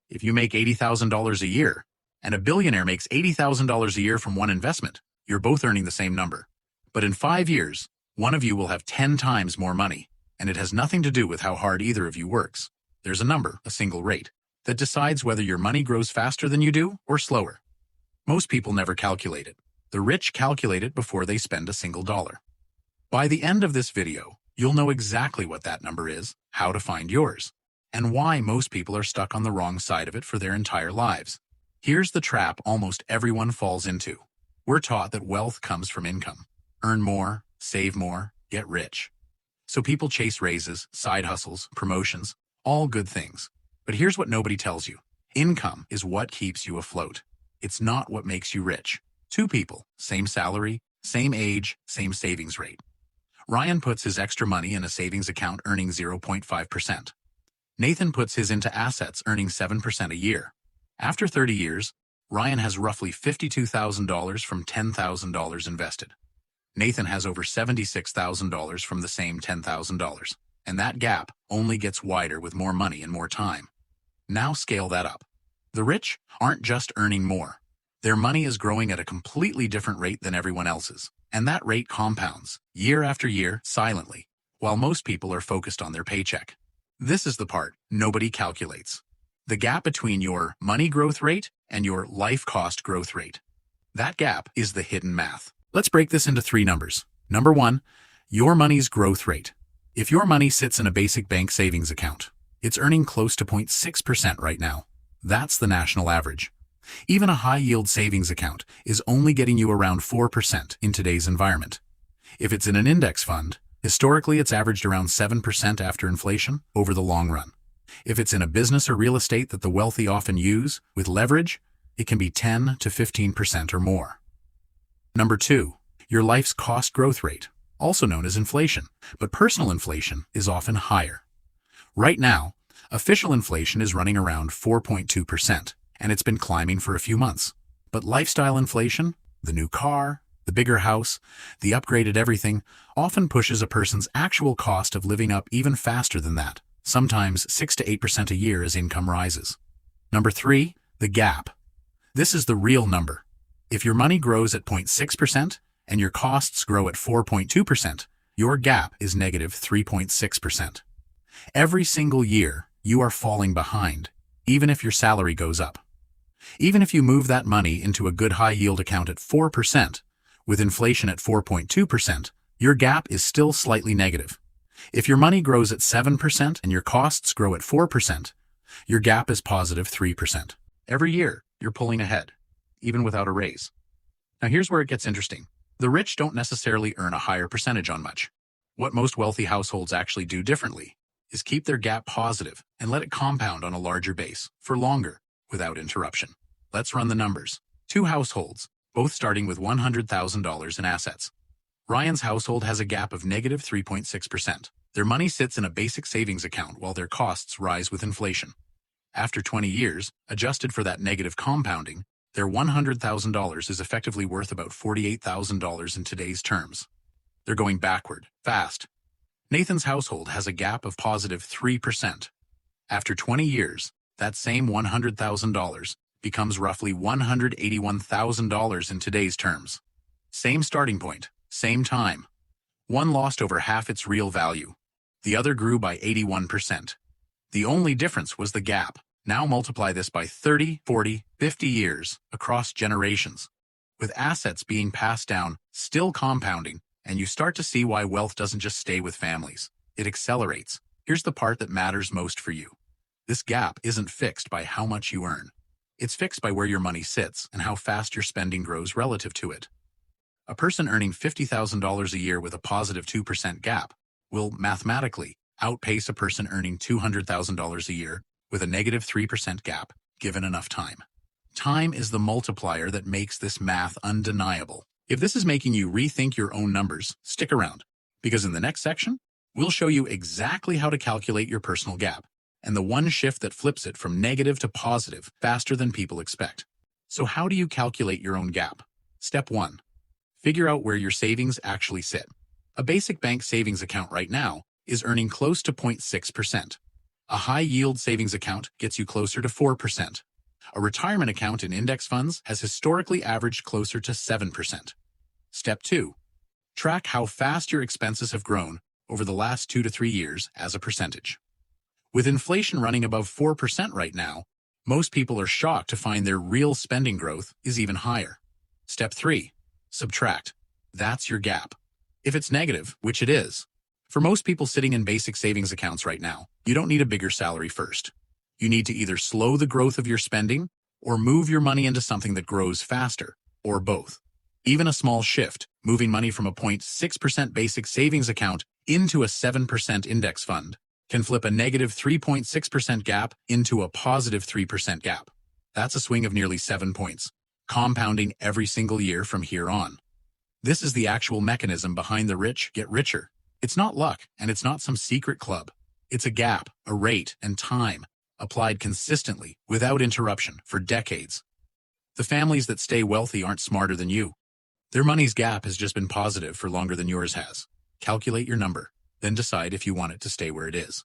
If you make $80,000 a year, and a billionaire makes $80,000 a year from one investment, you're both earning the same number. But in 5 years, one of you will have 10 times more money, and it has nothing to do with how hard either of you works. There's a number, a single rate, that decides whether your money grows faster than you do or slower. Most people never calculate it. The rich calculate it before they spend a single dollar. By the end of this video, you'll know exactly what that number is, how to find yours, and why most people are stuck on the wrong side of it for their entire lives. Here's the trap almost everyone falls into. We're taught that wealth comes from income. Earn more, save more, get rich. So people chase raises, side hustles, promotions, all good things. But here's what nobody tells you. Income is what keeps you afloat. It's not what makes you rich. Two people, same salary, same age, same savings rate. Ryan puts his extra money in a savings account earning 0.5%. Nathan puts his into assets earning 7% a year. After 30 years, Ryan has roughly $52,000 from $10,000 invested. Nathan has over $76,000 from the same $10,000. And that gap only gets wider with more money and more time. Now scale that up. The rich aren't just earning more. Their money is growing at a completely different rate than everyone else's. And that rate compounds, year after year, silently, while most people are focused on their paycheck. This is the part nobody calculates. The gap between your money growth rate and your life cost growth rate. That gap is the hidden math. Let's break this into 3 numbers. Number 1, your money's growth rate. If your money sits in a basic bank savings account, it's earning close to 0.6% right now. That's the national average. Even a high-yield savings account is only getting you around 4% in today's environment. If it's in an index fund, historically it's averaged around 7% after inflation over the long run. If it's in a business or real estate that the wealthy often use, with leverage, it can be 10 to 15% or more. Number 2, your life's cost growth rate, also known as inflation, but personal inflation is often higher. Right now, official inflation is running around 4.2%, and it's been climbing for a few months. But lifestyle inflation, the new car, the bigger house, the upgraded everything, often pushes a person's actual cost of living up even faster than that, sometimes 6 to 8% a year as income rises. Number 3, the gap. This is the real number. If your money grows at 0.6% and your costs grow at 4.2%, your gap is negative 3.6%. Every single year, you are falling behind, even if your salary goes up. Even if you move that money into a good high-yield account at 4%, with inflation at 4.2%, your gap is still slightly negative. If your money grows at 7% and your costs grow at 4%, your gap is positive 3%. Every year, you're pulling ahead, even without a raise. Now here's where it gets interesting. The rich don't necessarily earn a higher percentage on much. What most wealthy households actually do differently is keep their gap positive and let it compound on a larger base for longer without interruption. Let's run the numbers. 2 households, both starting with $100,000 in assets. Ryan's household has a gap of negative 3.6%. Their money sits in a basic savings account while their costs rise with inflation. After 20 years, adjusted for that negative compounding, their $100,000 is effectively worth about $48,000 in today's terms. They're going backward, fast. Nathan's household has a gap of positive 3%. After 20 years, that same $100,000 becomes roughly $181,000 in today's terms. Same starting point, same time. One lost over half its real value. The other grew by 81%. The only difference was the gap. Now multiply this by 30, 40, 50 years across generations, with assets being passed down, still compounding, and you start to see why wealth doesn't just stay with families. It accelerates. Here's the part that matters most for you. This gap isn't fixed by how much you earn. It's fixed by where your money sits and how fast your spending grows relative to it. A person earning $50,000 a year with a positive 2% gap will mathematically outpace a person earning $200,000 a year with a negative 3% gap, given enough time. Time is the multiplier that makes this math undeniable. If this is making you rethink your own numbers, stick around, because in the next section, we'll show you exactly how to calculate your personal gap, and the one shift that flips it from negative to positive faster than people expect. So how do you calculate your own gap? Step 1. Figure out where your savings actually sit. A basic bank savings account right now is earning close to 0.6%. A high-yield savings account gets you closer to 4%. A retirement account in index funds has historically averaged closer to 7%. Step 2. Track how fast your expenses have grown over the last 2 to 3 years as a percentage. With inflation running above 4% right now, most people are shocked to find their real spending growth is even higher. Step 3. Subtract. That's your gap. If it's negative, which it is, for most people sitting in basic savings accounts right now, you don't need a bigger salary first. You need to either slow the growth of your spending or move your money into something that grows faster, or both. Even a small shift, moving money from a 0.6% basic savings account into a 7% index fund, can flip a negative 3.6% gap into a positive 3% gap. That's a swing of nearly 7 points, compounding every single year from here on. This is the actual mechanism behind the rich get richer. It's not luck, and it's not some secret club. It's a gap, a rate, and time, applied consistently, without interruption, for decades. The families that stay wealthy aren't smarter than you. Their money's gap has just been positive for longer than yours has. Calculate your number, then decide if you want it to stay where it is.